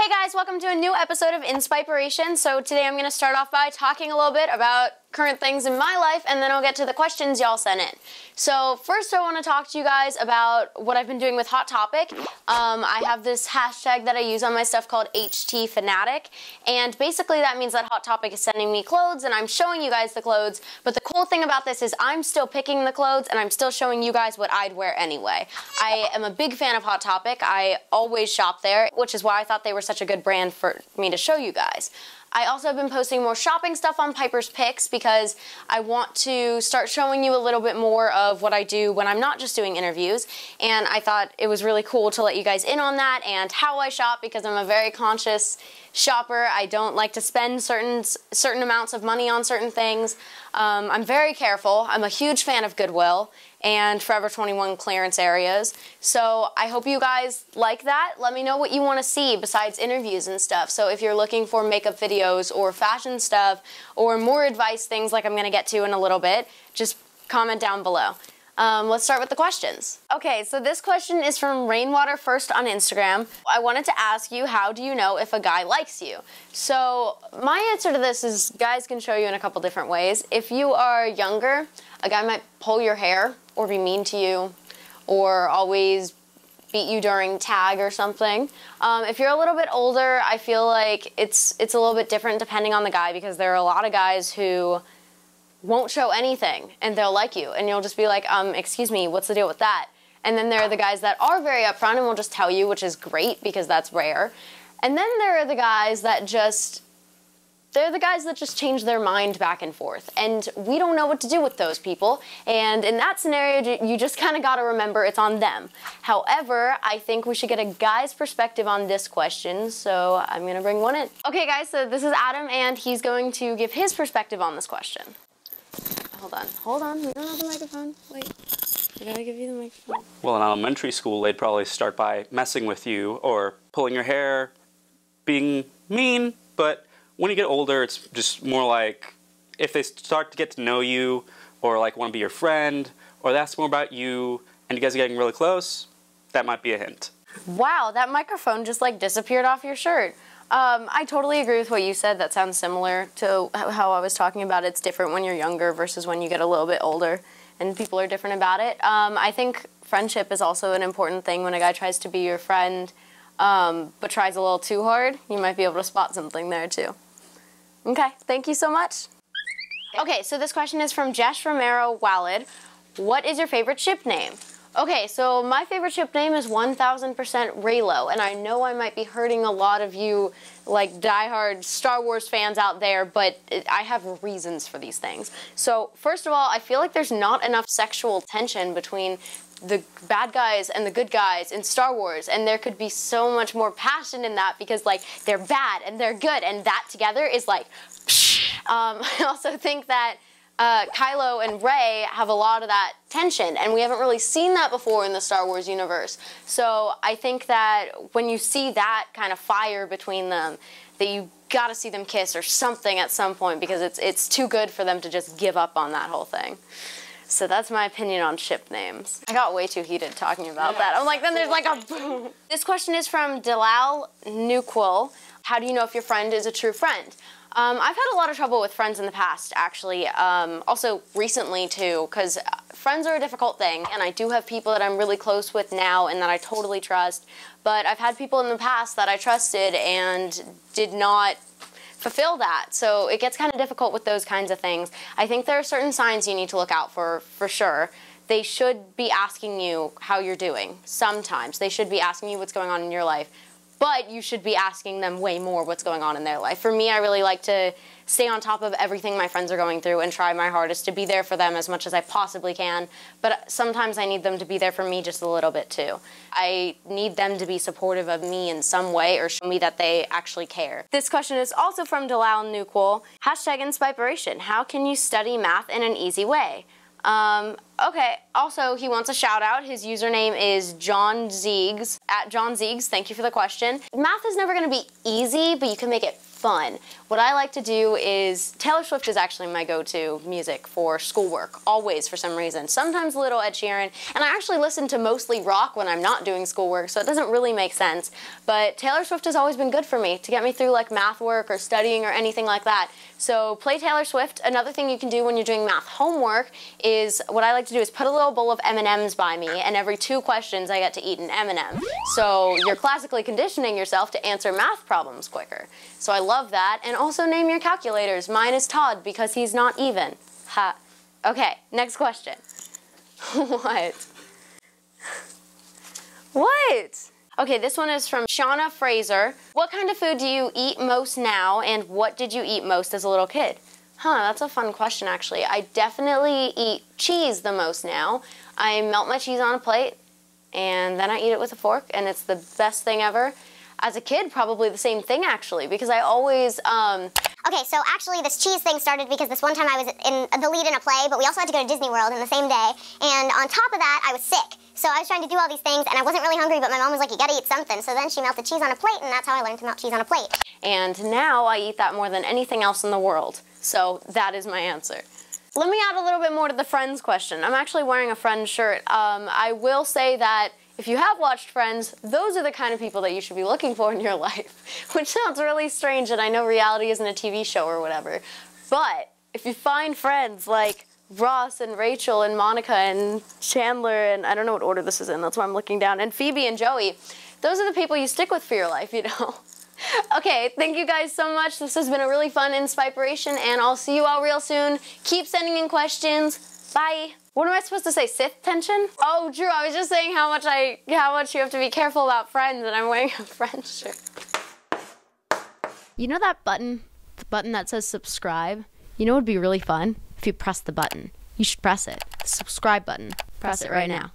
Hey guys, welcome to a new episode of InsPIPEration. So today I'm going to start off by talking a little bit about current things in my life, and then I'll get to the questions y'all sent in. So first I want to talk to you guys about what I've been doing with Hot Topic. I have this hashtag that I use on my stuff called HTFanatic, and basically that means that Hot Topic is sending me clothes and I'm showing you guys the clothes, but the cool thing about this is I'm still picking the clothes and I'm still showing you guys what I'd wear anyway. I am a big fan of Hot Topic. I always shop there, which is why I thought they were such a good brand for me to show you guys. I also have been posting more shopping stuff on Piper's Picks because I want to start showing you a little bit more of what I do when I'm not just doing interviews, and I thought it was really cool to let you guys in on that and how I shop because I'm a very conscious shopper. I don't like to spend certain amounts of money on certain things. I'm very careful. I'm a huge fan of Goodwill and Forever 21 clearance areas. So I hope you guys like that. Let me know what you want to see besides interviews and stuff. So if you're looking for makeup videos or fashion stuff or more advice things like I'm going to get to in a little bit, just comment down below. Let's start with the questions. Okay, so this question is from Rainwater First on Instagram. I wanted to ask you, how do you know if a guy likes you? So my answer to this is guys can show you in a couple different ways. If you are younger, a guy might pull your hair or be mean to you or always beat you during tag or something. If you're a little bit older, I feel like it's a little bit different depending on the guy because there are a lot of guys who won't show anything and they'll like you and you'll just be like, excuse me, what's the deal with that? And then there are the guys that are very upfront and will just tell you, which is great because that's rare. And then there are the guys that just change their mind back and forth, and we don't know what to do with those people, and in that scenario you just kind of got to remember it's on them. However, I think we should get a guy's perspective on this question, so I'm gonna bring one in. Okay guys, so this is Adam and he's going to give his perspective on this question. Hold on, we don't have the microphone. Wait, I gotta give you the microphone. Well, in elementary school, they'd probably start by messing with you or pulling your hair, being mean, but when you get older, it's just more like if they start to get to know you or like want to be your friend or they ask more about you and you guys are getting really close, that might be a hint. Wow, that microphone just like disappeared off your shirt. I totally agree with what you said. That sounds similar to how I was talking about it's different when you're younger versus when you get a little bit older and people are different about it. I think friendship is also an important thing. When a guy tries to be your friend but tries a little too hard, you might be able to spot something there too. Okay, thank you so much. Okay, so this question is from Jesh Romero Walid. What is your favorite ship name? Okay, so my favorite ship name is 1000% Raylo, and I know I might be hurting a lot of you like diehard Star Wars fans out there, but I have reasons for these things. So first of all, I feel like there's not enough sexual tension between the bad guys and the good guys in Star Wars, and there could be so much more passion in that because like they're bad and they're good, and that together is like I also think that Kylo and Rey have a lot of that tension, and we haven't really seen that before in the Star Wars universe. So I think that when you see that kind of fire between them, that you gotta see them kiss or something at some point because it's too good for them to just give up on that whole thing. So that's my opinion on ship names. I got way too heated talking about that. I'm like, then there's like a boom. This question is from Dalal Nuquil. How do you know if your friend is a true friend? I've had a lot of trouble with friends in the past, actually. Also recently too, because friends are a difficult thing, and I do have people that I'm really close with now and that I totally trust. But I've had people in the past that I trusted and did not fulfill that, so it gets kind of difficult with those kinds of things. I think there are certain signs you need to look out for sure. They should be asking you how you're doing. Sometimes they should be asking you what's going on in your life, but you should be asking them way more what's going on in their life. For me, I really like to stay on top of everything my friends are going through and try my hardest to be there for them as much as I possibly can, but sometimes I need them to be there for me just a little bit too. I need them to be supportive of me in some way or show me that they actually care. This question is also from Dalal Nuquil. Hashtag InsPIPEration. How can you study math in an easy way? Okay, also he wants a shout out. His username is John Ziegs, at John Ziegs. Thank you for the question. Math is never gonna be easy, but you can make it fun. What I like to do is, Taylor Swift is actually my go-to music for schoolwork, always for some reason. Sometimes a little Ed Sheeran, and I actually listen to mostly rock when I'm not doing schoolwork, so it doesn't really make sense. But Taylor Swift has always been good for me to get me through like math work or studying or anything like that. So play Taylor Swift. Another thing you can do when you're doing math homework is, what I like to do is put a little bowl of M&Ms by me, and every 2 questions I get to eat an M&M. So you're classically conditioning yourself to answer math problems quicker. So I love that. And also name your calculators. Mine is Todd because he's not even. Ha. Okay, next question. What? What? Okay, this one is from Shauna Fraser. What kind of food do you eat most now, and what did you eat most as a little kid? Huh, that's a fun question, actually. I definitely eat cheese the most now. I melt my cheese on a plate, and then I eat it with a fork, and it's the best thing ever. As a kid, probably the same thing, actually, because I always, Okay, so actually this cheese thing started because this one time I was in the lead in a play, but we also had to go to Disney World in the same day, and on top of that, I was sick. So I was trying to do all these things, and I wasn't really hungry, but my mom was like, you gotta eat something. So then she melted cheese on a plate, and that's how I learned to melt cheese on a plate. And now I eat that more than anything else in the world. So that is my answer. Let me add a little bit more to the Friends question. I'm actually wearing a Friends shirt. I will say that if you have watched Friends, those are the kind of people that you should be looking for in your life, which sounds really strange, and I know reality isn't a TV show or whatever, but if you find friends like Ross and Rachel and Monica and Chandler, and I don't know what order this is in, that's why I'm looking down, and Phoebe and Joey, those are the people you stick with for your life, you know? Okay, thank you guys so much. This has been a really fun InsPIPEration, and I'll see you all real soon. Keep sending in questions. Bye. What am I supposed to say? Sith tension? Oh, Drew, I was just saying how much you have to be careful about Friends, and I'm wearing a Friends shirt. You know that button? The button that says subscribe? You know what would be really fun? If you press the button. You should press it. The subscribe button. Press it right now.